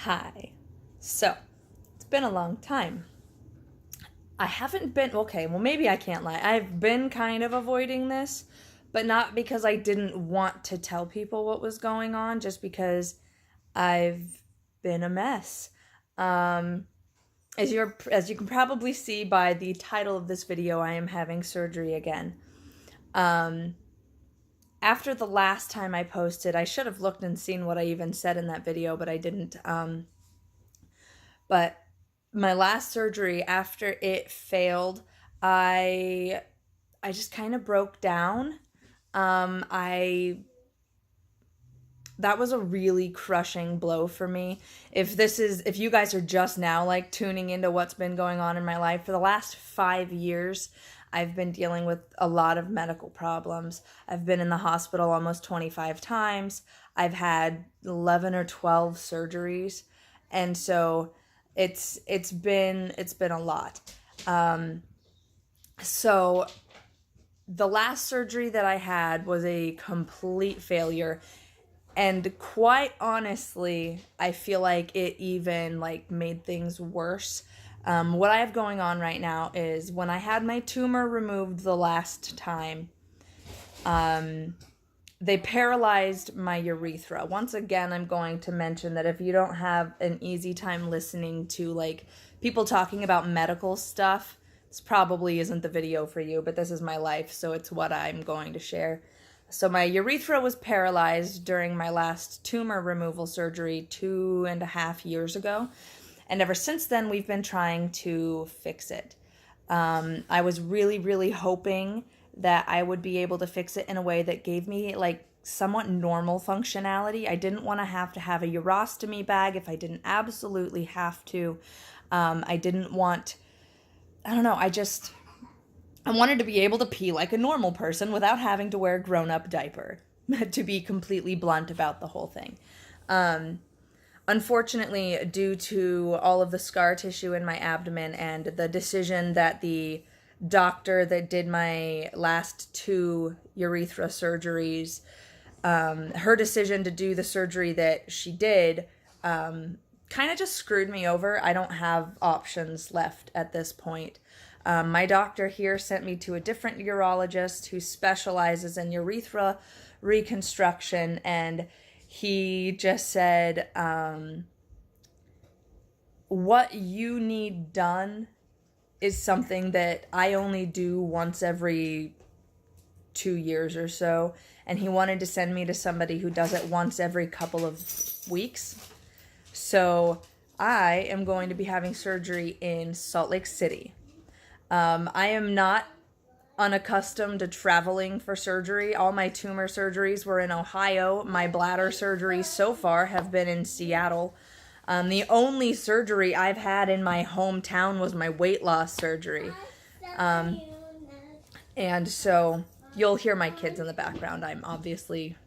Hi. So, it's been a long time. I haven't been, okay, well, maybe I can't lie. I've been kind of avoiding this, but not because I didn't want to tell people what was going on, just because I've been a mess. Um, as you can probably see by the title of this video, I am having surgery again. Um, After the last time I posted, I should have looked and seen what I even said in that video, but I didn't. But my last surgery, after it failed, I I just kind of broke down. I That was a really crushing blow for me. If you guys are just now like tuning into what's been going on in my life for the last 5 years, I've been dealing with a lot of medical problems. I've been in the hospital almost 25 times. I've had 11 or 12 surgeries. And so it's been a lot. Um so the last surgery that I had was a complete failure, and quite honestly, I feel like it even like made things worse. What I have going on right now is when I had my tumor removed the last time, um, they paralyzed my urethra. Once again, I'm going to mention that if you don't have an easy time listening to like people talking about medical stuff, this probably isn't the video for you, but this is my life, so it's what I'm going to share. So my urethra was paralyzed during my last tumor removal surgery 2.5 years ago. And ever since then, we've been trying to fix it. I was really, really hoping that I would be able to fix it in a way that gave me like somewhat normal functionality. I didn't want to have a urostomy bag if I didn't absolutely have to. I didn't want, I don't know, I wanted to be able to pee like a normal person without having to wear a grown-up diaper, to be completely blunt about the whole thing. Um, Unfortunately, due to all of the scar tissue in my abdomen and the decision that the doctor that did my last two urethra surgeries, her decision to do the surgery that she did, kind of just screwed me over. I don't have options left at this point. My doctor here sent me to a different urologist who specializes in urethra reconstruction, and he just said, what you need done is something that I only do once every 2 years or so, and he wanted to send me to somebody who does it once every couple of weeks. So I am going to be having surgery in Salt Lake City. I am not unaccustomed to traveling for surgery. All my tumor surgeries were in Ohio. My bladder surgeries so far have been in Seattle. The only surgery I've had in my hometown was my weight loss surgery. Um, and so you'll hear my kids in the background. I'm obviously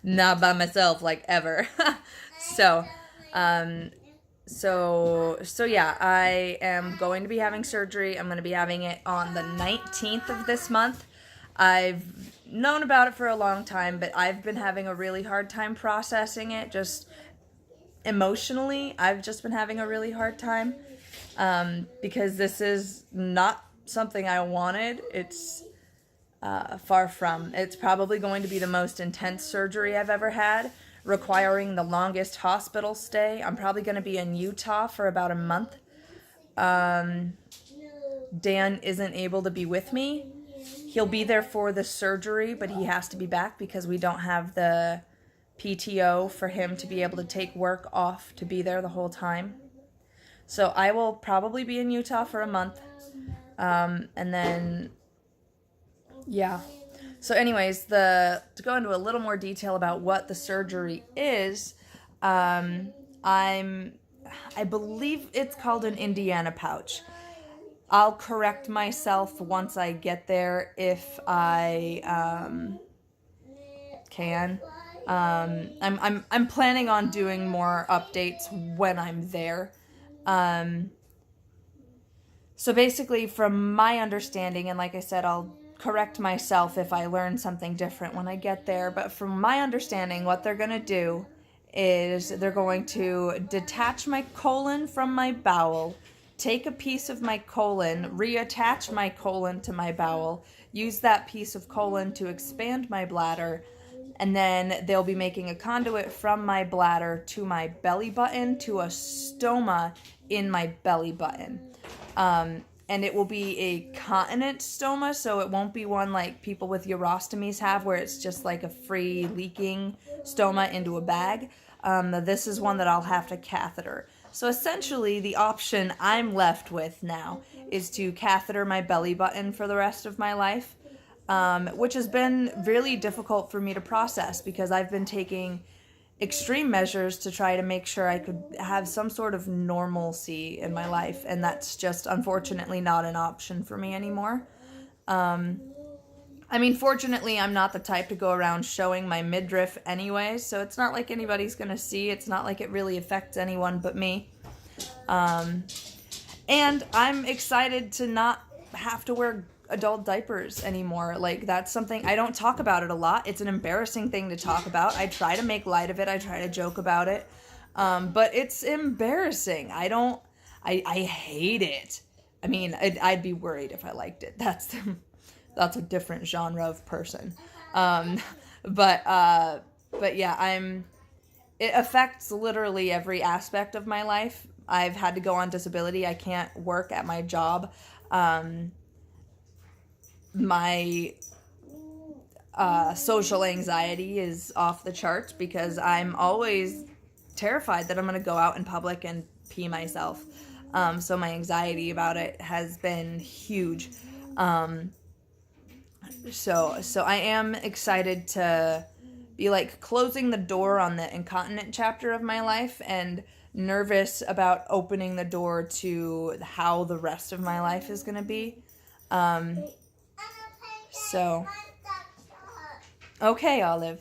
not by myself like ever. so, um, so yeah, I am going to be having surgery. I'm going to be having it on the 19th of this month. I've known about it for a long time, but I've been having a really hard time processing it. Just emotionally, I've just been having a really hard time, because this is not something I wanted. It's far from. It's probably going to be the most intense surgery I've ever had, requiring the longest hospital stay. I'm probably going to be in Utah for about a month. Dan isn't able to be with me. He'll be there for the surgery, but he has to be back because we don't have the PTO for him to be able to take work off to be there the whole time. So I will probably be in Utah for a month. And then, yeah. So anyways, to go into a little more detail about what the surgery is, I believe it's called an Indiana pouch. I'll correct myself once I get there if I can. I'm planning on doing more updates when I'm there. So basically, from my understanding, and like I said, I'll correct myself if I learn something different when I get there, but from my understanding, what they're going to do is they're going to detach my colon from my bowel, take a piece of my colon, reattach my colon to my bowel, use that piece of colon to expand my bladder, and then they'll be making a conduit from my bladder to my belly button to a stoma in my belly button. And it will be a continent stoma, so it won't be one like people with urostomies have where it's just like a free leaking stoma into a bag. This is one that I'll have to catheter. So essentially the option I'm left with now is to catheter my belly button for the rest of my life, which has been really difficult for me to process because I've been taking extreme measures to try to make sure I could have some sort of normalcy in my life, and that's just unfortunately not an option for me anymore. I mean, fortunately, I'm not the type to go around showing my midriff anyway, so it's not like anybody's gonna see. It's not like it really affects anyone but me. And I'm excited to not have to wear adult diapers anymore. Like, that's something I don't talk about it a lot. It's an embarrassing thing to talk about. I try to make light of it. I try to joke about it. But it's embarrassing. I hate it. I mean, I'd be worried if I liked it. That's a different genre of person. But yeah, it affects literally every aspect of my life. I've had to go on disability. I can't work at my job. My social anxiety is off the charts because I'm always terrified that I'm going to go out in public and pee myself. So my anxiety about it has been huge. So I am excited to be like closing the door on the incontinent chapter of my life and nervous about opening the door to how the rest of my life is going to be. So, okay, Olive.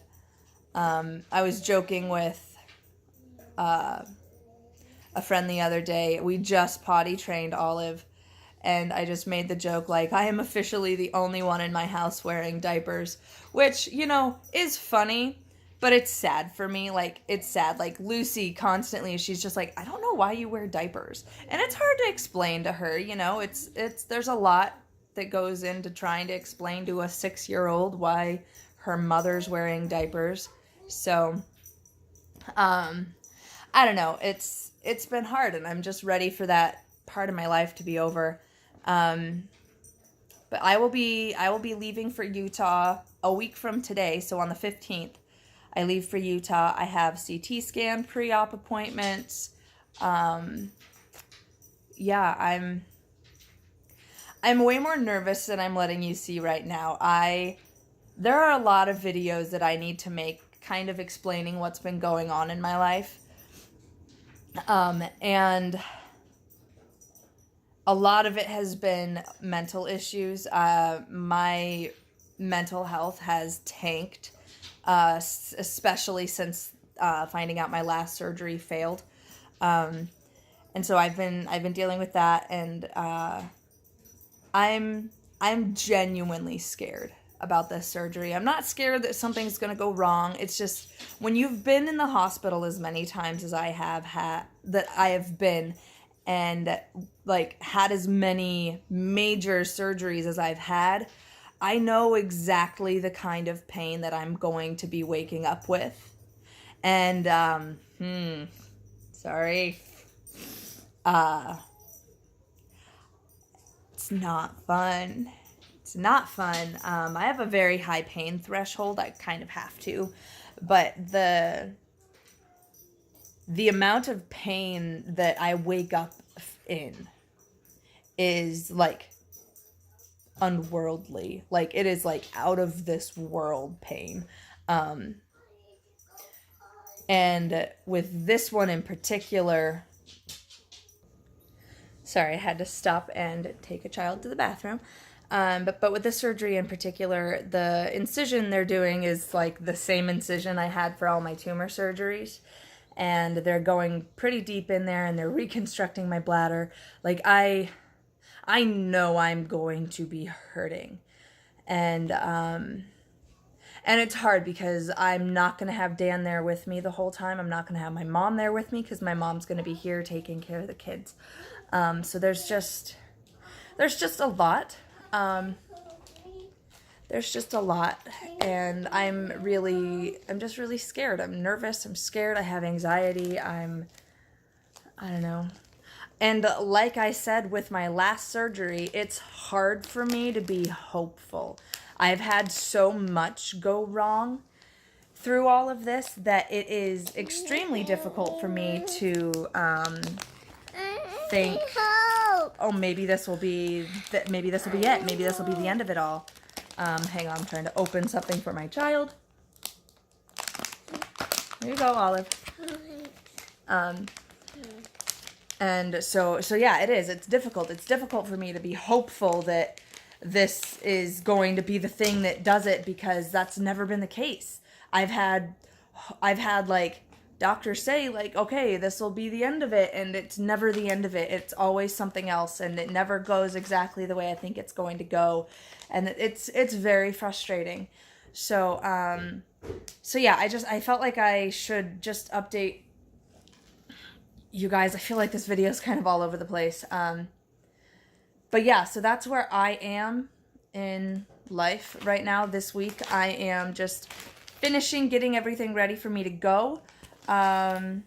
I was joking with a friend the other day. We just potty trained Olive, and I just made the joke like, I am officially the only one in my house wearing diapers, which, you know, is funny, but it's sad for me. Like, it's sad. Like, Lucy constantly, she's just like, I don't know why you wear diapers. And it's hard to explain to her, you know, there's a lot that goes into trying to explain to a 6-year-old why her mother's wearing diapers. So, I don't know. It's been hard, and I'm just ready for that part of my life to be over. But I will be leaving for Utah a week from today. So on the 15th, I leave for Utah. I have CT scan pre-op appointments. Yeah, I'm way more nervous than I'm letting you see right now. There are a lot of videos that I need to make kind of explaining what's been going on in my life. And a lot of it has been mental issues. My mental health has tanked, especially since finding out my last surgery failed. And so I've been dealing with that, and I'm genuinely scared about this surgery. I'm not scared that something's going to go wrong. It's just when you've been in the hospital as many times as I have been, and like had as many major surgeries as I've had, I know exactly the kind of pain that I'm going to be waking up with. And sorry. It's not fun. It's not fun. I have a very high pain threshold. I kind of have to. But the amount of pain that I wake up in is like unworldly. Like, it is like out of this world pain. And with this one in particular, sorry, I had to stop and take a child to the bathroom. But with this surgery in particular, the incision they're doing is like the same incision I had for all my tumor surgeries. And they're going pretty deep in there, and they're reconstructing my bladder. Like, I know I'm going to be hurting. And And it's hard because I'm not going to have Dan there with me the whole time. I'm not going to have my mom there with me because my mom's going to be here taking care of the kids. So there's just a lot. There's just a lot, and I'm just really scared. I'm nervous. I'm scared. I have anxiety. I don't know. And like I said with my last surgery, it's hard for me to be hopeful. I've had so much go wrong through all of this that it is extremely difficult for me to think, oh, maybe this will be it. Maybe this will be the end of it all. Hang on, I'm trying to open something for my child. There you go, Olive. And so yeah, it is. It's difficult. It's difficult for me to be hopeful that this is going to be the thing that does it, because that's never been the case. I've had like doctors say like, okay, this will be the end of it, and it's never the end of it. It's always something else, and it never goes exactly the way I think it's going to go, and it's very frustrating. So yeah, I felt like I should just update you guys. I feel like this video is kind of all over the place. But yeah, so that's where I am in life right now. This week, I am just finishing getting everything ready for me to go. And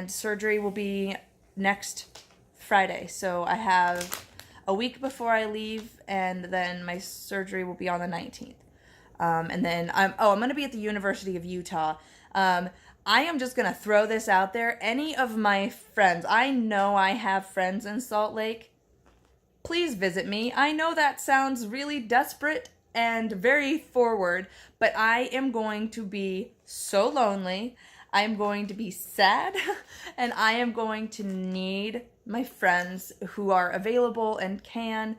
surgery will be next Friday. So I have a week before I leave, and then my surgery will be on the 19th. And then I'm going to be at the University of Utah. I am just going to throw this out there. Any of my friends, I know I have friends in Salt Lake. Please visit me. I know that sounds really desperate and very forward, but I am going to be so lonely. I am going to be sad, and I am going to need my friends who are available and can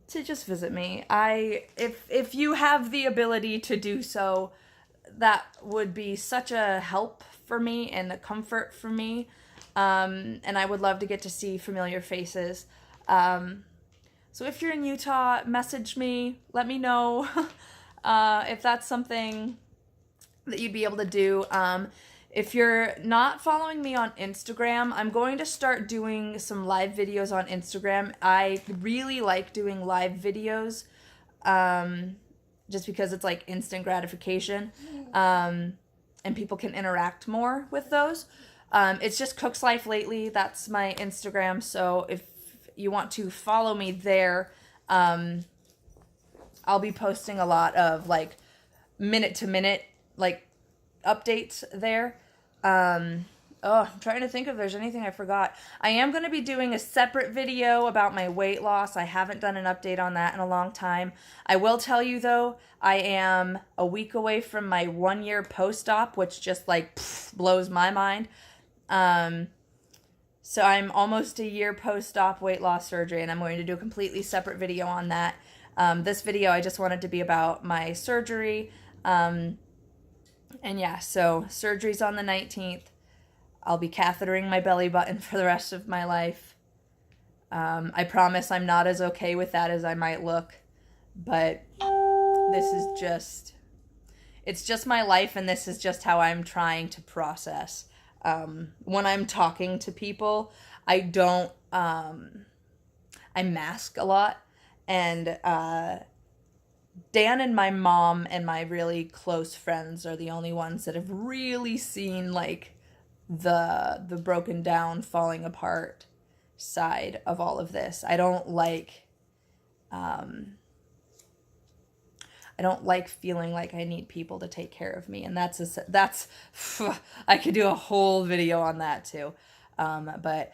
to just visit me. If you have the ability to do so, that would be such a help for me and a comfort for me. And I would love to get to see familiar faces. So if you're in Utah, message me, let me know if that's something that you'd be able to do. If you're not following me on Instagram, I'm going to start doing some live videos on Instagram. I really like doing live videos, just because it's like instant gratification, and people can interact more with those. It's just Cook's Life Lately. That's my Instagram. So if you want to follow me there, I'll be posting a lot of like minute to minute like updates there. I'm trying to think if there's anything I forgot. I am going to be doing a separate video about my weight loss. I haven't done an update on that in a long time. I will tell you though, I am a week away from my 1-year post-op, which just like blows my mind. So I'm almost a year post-op weight loss surgery, and I'm going to do a completely separate video on that. This video, I just wanted to be about my surgery. And yeah, so surgery's on the 19th. I'll be cathetering my belly button for the rest of my life. I promise I'm not as okay with that as I might look, but it's just my life, and this is just how I'm trying to process. When I'm talking to people, I mask a lot, and Dan and my mom and my really close friends are the only ones that have really seen like the broken down, falling apart side of all of this. I don't like feeling like I need people to take care of me, and that's I could do a whole video on that too. But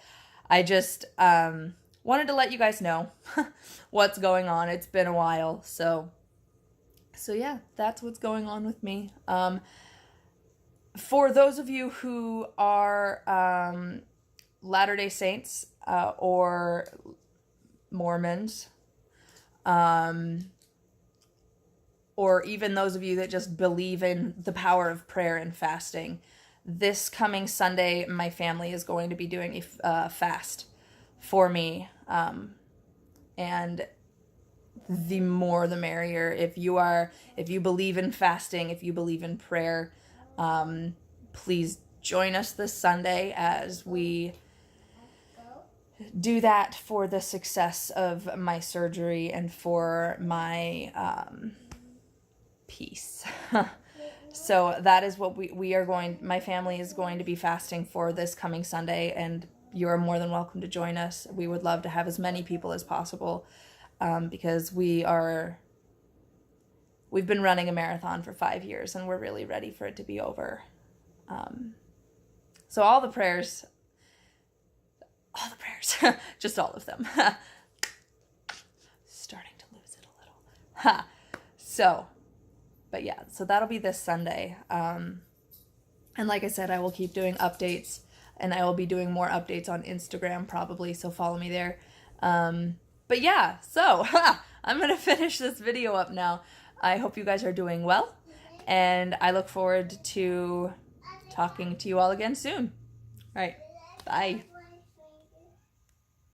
I just wanted to let you guys know what's going on. It's been a while, so yeah, that's what's going on with me. For those of you who are Latter-day Saints or Mormons, or even those of you that just believe in the power of prayer and fasting, this coming Sunday, my family is going to be doing a fast for me. And the more the merrier. If you believe in fasting, if you believe in prayer, please join us this Sunday as we do that for the success of my surgery and for my peace. So that is what we are going, my family is going to be fasting for this coming Sunday, and you are more than welcome to join us. We would love to have as many people as possible, because we've been running a marathon for 5 years and we're really ready for it to be over. So all the prayers, just all of them. Starting to lose it a little. So, but yeah, so that'll be this Sunday. And like I said, I will keep doing updates, and I will be doing more updates on Instagram probably, so follow me there. But yeah, so I'm going to finish this video up now. I hope you guys are doing well, and I look forward to talking to you all again soon. All right, bye.